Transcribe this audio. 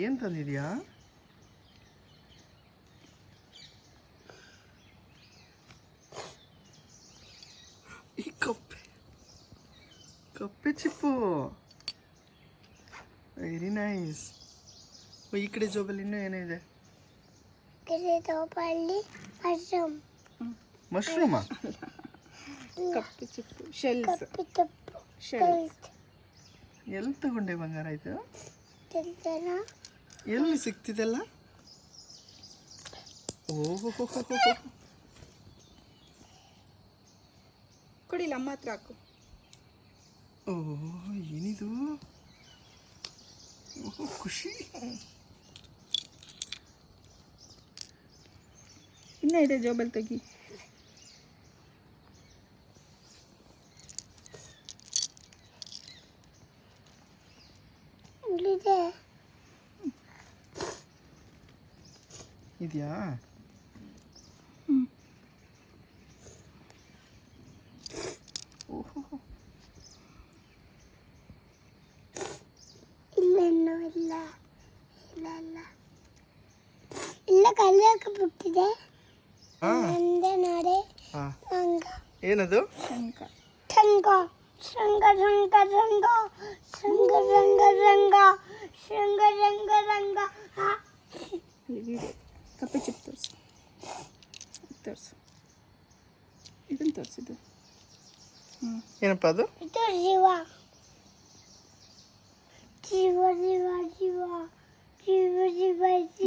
ಏನು ತಂದಿದ್ಯಾ? ಈ ಕಪ್ಪೆ ಚಿಪ್ಪು ವೆರಿ ನೈಸ್. ಈ ಕಡೆ ಜೋಬಲ್ಲಿ ಇನ್ನೂ ಏನಿದೆ? ಮಶ್ರೂಮಾ? ಕಪ್ಪೆ ಚಿಪ್ಪು ಶೆಲ್ಸ್. ಎಲ್ಲಿ ತಗೊಂಡೆ ಬಂಗಾರ ಇದು? ಎಲ್ಲಿ ಸಿಕ್ತಿದೆಲ್ಲ? ಓಹೋ, ಕೊಡಿಲ್ಲ, ಅಮ್ಮ ಹತ್ರ ಹಾಕು. ಓಹ್, ಏನಿದು? ಓಹೋ, ಖುಷಿ. ಇನ್ನೂ ಇದೆ ಜೋಬಲ್ ತೆಗಿ. ಇದೆಯಾ? ಓಹೋ, ಇಲ್ಲ ಕಲ್ಲು ಹಾಕಬಿಟ್ಟಿದೆ. ನೋಡಿ ಏನದು? ಶಂಕ. ಶಂಗ ಶಂಗ ಶಂಗ ಶಂಗ ಶಂಗ ಶಂಗ ಶಂಗ ಶಂಗ ಶಂಗ ಶಂಗ. ಕಪ್ಪೆ ಚಿಪ್ ತೋರಿಸು. ಇದನ್ನು ತೋರಿಸಿದ್ದು. ಏನಪ್ಪ ಅದು? ಇದು ಜೀವ ಜೀವ ಜೀವ ಜೀವ ಜೀವ ಜೀವ ಜೀವ.